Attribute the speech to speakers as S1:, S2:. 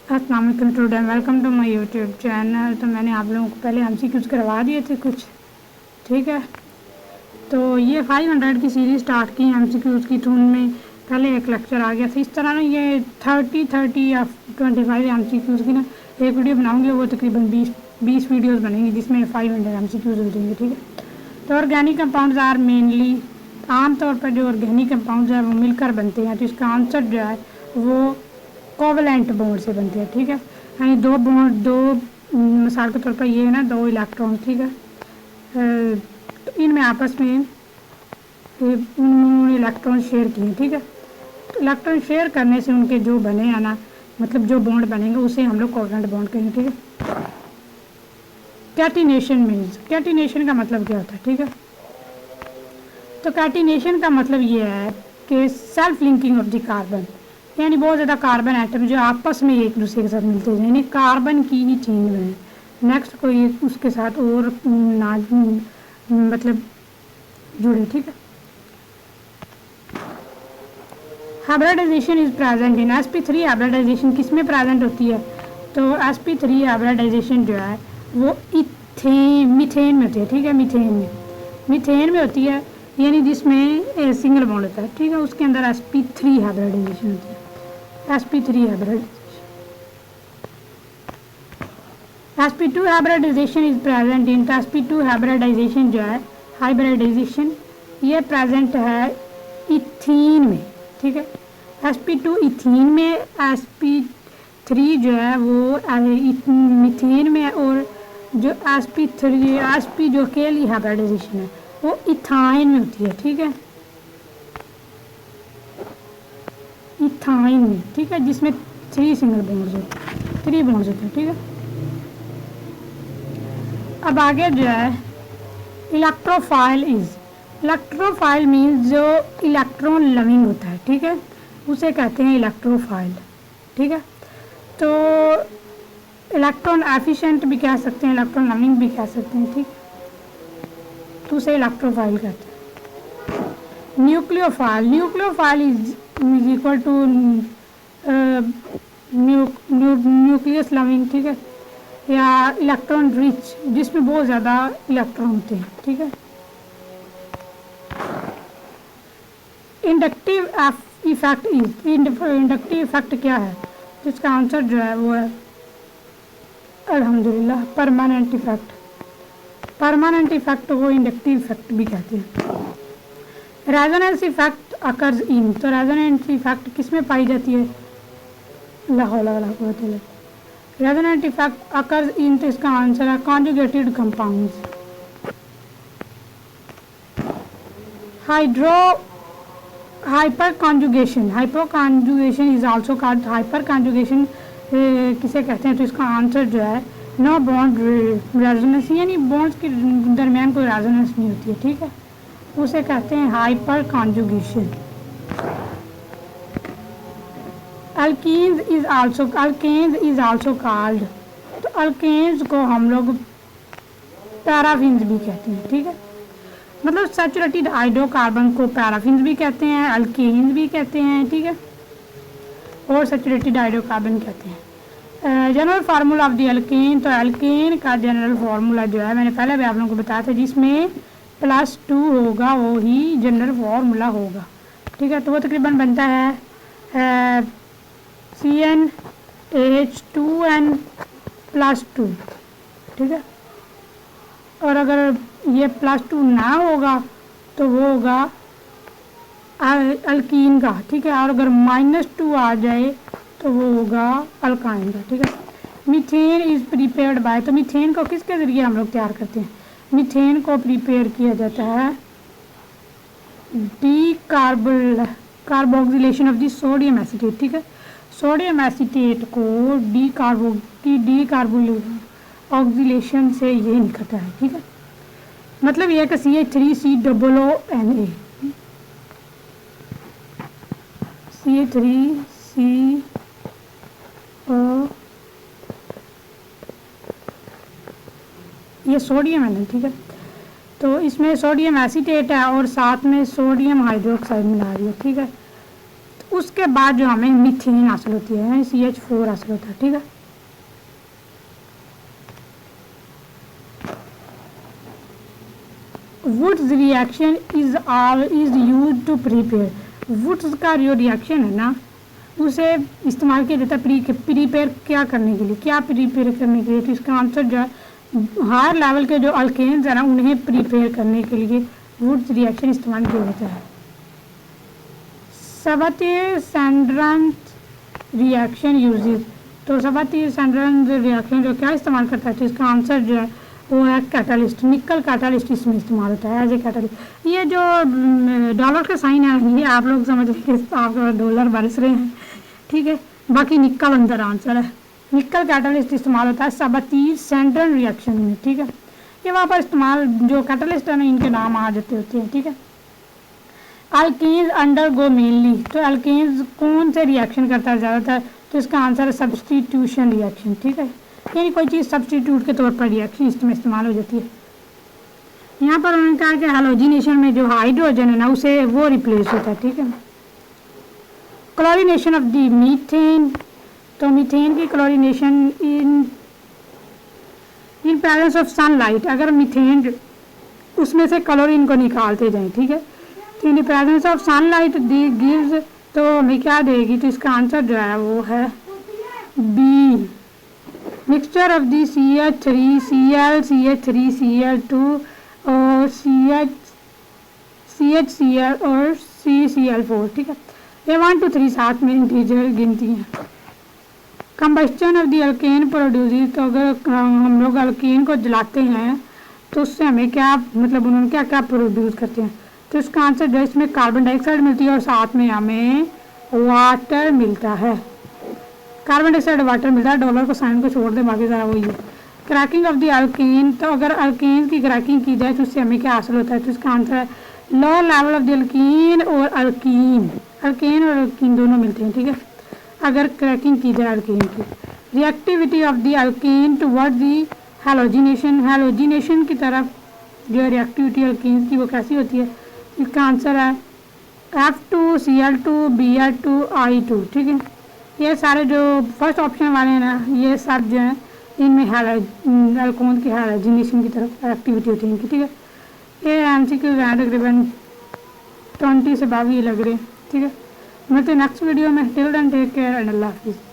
S1: अस्सलाम वालेकुम student, welcome to my YouTube channel. तो मैंने आप लोगों को पहले एमसीक्यूज करवा दिए थे कुछ, ठीक है। तो ये 500 की सीरीज़ स्टार्ट की एमसीक्यूज की, तो उनमें पहले एक लेक्चर आ गया था। इस तरह ना ये 30 या 25 एमसीक्यूज की ना एक वीडियो बनाऊंगी, वो तकरीबन 20 वीडियोज़ बनेंगी जिसमें 500 एमसीक्यूज हो जाएंगे, ठीक है। तो ऑर्गेनिक कंपाउंड्स आर मेनली, आमतौर पर जो ऑर्गेनिक कंपाउंड्स हैं वो मिलकर बनते हैं। तो इसका आंसर जो है वो कोवलेंट बॉन्ड से बनते हैं, ठीक है। यानी दो बॉन्ड, मिसाल के तौर पर ये है ना, 2 इलेक्ट्रॉन, ठीक है। तो इनमें आपस में उन्होंने इलेक्ट्रॉन शेयर किए, ठीक है। तो इलेक्ट्रॉन शेयर करने से उनके जो बने हैं ना, मतलब जो बॉन्ड बनेंगे उसे हम लोग कोवलेंट बॉन्ड कहेंगे, ठीक है। कैटिनेशन मीन्स, कैटिनेशन का मतलब क्या होता है, ठीक है। तो कैटिनेशन का मतलब ये है कि self linking of the carbon, यानी बहुत ज़्यादा कार्बन एटम जो आपस में एक दूसरे के साथ मिलते हैं, यानी कार्बन की ही चेन में नेक्स्ट कोई उसके साथ और ना मतलब जुड़े, ठीक है। Hybridisation is present in sp3। Hybridisation किस में प्रेजेंट होती है? तो sp3 हाइब्रिडाइजेशन जो है वो मीथेन में होती है, ठीक है। मीथेन में होती है, यानी जिसमें सिंगल बॉन्ड होता है, ठीक है। उसके अंदर sp3 हाइब्रिडाइजेशन होती है, sp3 hybridisation. sp2 hybridisation is present in, sp2 hybridisation जो है, हाइब्रिडाइजेशन ये प्रेजेंट है इथीन में, ठीक है। sp2 इथीन में, sp3 जो है वो मीथेन में, और जो sp जो अकेली हाइब्रिडाइजेशन है वो इथाइन में होती है, ठीक है। इथाइन में, ठीक है, जिसमें 3 सिंगल बॉन्ड्स होते हैं, 3 बॉन्ड्स होते हैं, ठीक है। अब आगे जो है इलेक्ट्रोफाइल इज, इलेक्ट्रोफाइल मीन्स जो इलेक्ट्रॉन लविंग होता है, ठीक है, उसे कहते हैं इलेक्ट्रोफाइल, ठीक है। तो इलेक्ट्रॉन एफिशिएंट भी कह सकते हैं, इलेक्ट्रॉन लविंग भी कह सकते हैं, ठीक। तो उसे इलेक्ट्रोफाइल कहते हैं। Nucleophile, nucleophile is equal to nucleus loving, ठीक है, या इलेक्ट्रॉन रिच, जिसमें बहुत ज़्यादा इलेक्ट्रॉन होते हैं, ठीक है। Inductive effect is, inductive effect क्या है? जिसका आंसर जो है वो है अल्हम्दुलिल्लाह परमानेंट इफेक्ट। परमानेंट इफेक्ट को इंडक्टिव इफेक्ट भी कहते हैं। रेजोनेंस इफेक्ट अकर्स इन, तो रेजोनेंस इफेक्ट किस में पाई जाती है? ला हौला वला कुव्वता इल्ला बिल्लाह। रेजोनेंस इफेक्ट अकर्स इन, तो इसका आंसर है conjugated compounds. Hyper conjugation, hyper conjugation is also called, hyper conjugation किसे कहते हैं? तो इसका आंसर जो है नो बॉन्ड रेजोनेंस, यानी बॉन्ड्स के दरमियान कोई रेजोनेंस नहीं होती है, ठीक है, उसे कहते हैं hyper conjugation. Alkenes is also called, तो अल्केन्स को हम लोग पैराफिन्स भी कहते हैं, ठीक है। मतलब सैचुरेटेड हाइड्रोकार्बन को पैराफिन्स भी कहते हैं, अल्केन्स भी कहते हैं, ठीक है, और सैचुरेटेड हाइड्रोकार्बन कहते हैं। General formula of the alkene, तो एल्केन का जनरल फार्मूला जो है मैंने पहले भी आप लोगों को बताया था, जिसमें +2 होगा वो ही जनरल फार्मूला होगा, ठीक है। तो वो तकरीबन बनता है CnH2n+2, ठीक है। और अगर ये +2 ना होगा तो वो होगा अल्कीन का, ठीक है। और अगर -2 आ जाए तो वो होगा अल्काइन का, ठीक है। मीथेन इज प्रिपेयर्ड बाय, तो मीथेन को किसके ज़रिए हम लोग तैयार करते हैं? मीथेन को प्रिपेयर किया जाता है carboxylation of the sodium acetate, ठीक है। सोडियम एसीटेट को ऑक्सीलेशन से ये निकलता है, ठीक है। मतलब यह कि CH3COONA, CH3CO, ये सोडियम है ना, ठीक है। तो इसमें सोडियम एसीटेट है और साथ में सोडियम हाइड्रोक्साइड मिला रही है, ठीक है। उसके बाद जो हमें मीथेन हासिल होती है, CH4 हासिल होता है। ठीक है, Wurtz reaction is use to prepare. Wurtz का जो रिएक्शन है ना, उसे इस्तेमाल किया जाता है प्रीपेयर क्या करने के लिए, क्या प्रीपेयर करने के लिए। तो इसका आंसर जो है हायर लेवल के जो अल्केन्स है ना, उन्हें प्रीपेयर करने के लिए वुड्स रिएक्शन इस्तेमाल किया जाता है। सबाथिर-सैंडर्स रिएक्शन यूजेस। तो सबाथिर-सैंडर्स रिएक्शन जो क्या इस्तेमाल करता है, तो इसका आंसर जो है वो है कैटलिस्ट। निकल कैटलिस्ट इसमें इस्तेमाल होता है एज ए कैटलिस्ट। ये जो डॉलर का साइन है, ये आप लोग समझ रहे हैं, आप डॉलर बरस रहे हैं। ठीक है, बाकी निकल अंदर आंसर है। निकल कैटलिस्ट इस्तेमाल होता है सबाथिर-सैंडर्स रिएक्शन में। ठीक है, ये वहाँ पर इस्तेमाल जो कैटलिस्ट है ना, इनके नाम आ जाते होते हैं। ठीक है, अल्केन्स अंडरगो मेनली। तो अल्केन्स कौन से रिएक्शन करता है ज़्यादातर, तो इसका आंसर है सब्सटीट्यूशन रिएक्शन। ठीक है, यानी कोई चीज़ सब्सटीट्यूट के तौर पर रिएक्शन इसमें इस्तेमाल हो जाती है। यहाँ पर उन्होंने कहा कि हैलोजिनेशन में जो हाइड्रोजन है ना, उसे वो रिप्लेस होता है। ठीक है, क्लोरीनेशन ऑफ द मीथेन। तो मीथेन की chlorination in presence of sunlight. अगर मीथेन उसमें से क्लोरीन को निकालते जाएं, ठीक है, तो in presence of sunlight the gives, तो हमें क्या देगी, तो इसका आंसर जो है वो है b. Mixture of the CH3 Cl CH3 Cl2 और CHCl और CCl4। ठीक है, ये 1 2 3 साथ में इंटीजर गिनती हैं। Combustion of the alkane produce. तो अगर हम लोग अल्केन को जलाते हैं तो उससे हमें क्या, मतलब उन्होंने क्या क्या प्रोड्यूस करते हैं, तो इसका आंसर जो है इसमें कार्बन डाइऑक्साइड मिलती है और साथ में हमें वाटर मिलता है। कार्बन डाइऑक्साइड वाटर मिलता है। डॉलर को साइन को छोड़ दें, बाकी सारा वही है। Cracking of the alkane. तो अगर अल्केन की क्रैकिंग की जाए तो उससे हमें क्या हासिल होता है, तो इसका आंसर है lower level of the alkyne और अल्कीन। अल्केन और अल्कीन दोनों मिलते हैं। ठीक है, अगर क्रैकिंग की जाए अल्केन की। Reactivity of the alkane toward the halogenation. Halogenation की तरफ जो रिएक्टिविटी अल्केन की वो कैसी होती है, इसका आंसर है F2Cl2 Br2 I2। ठीक है, ये सारे जो फर्स्ट ऑप्शन वाले हैं ना, ये सब जो है इनमें अल्कोन की हैलोजिनेशन की तरफ एक्टिविटी होती है इनकी। ठीक है, ये MCQ तकरीबन 20 से 22 लग रहे हैं। ठीक है, मिलते हैं नेक्स्ट वीडियो में। Till then take care and अल्लाह हाफिज़।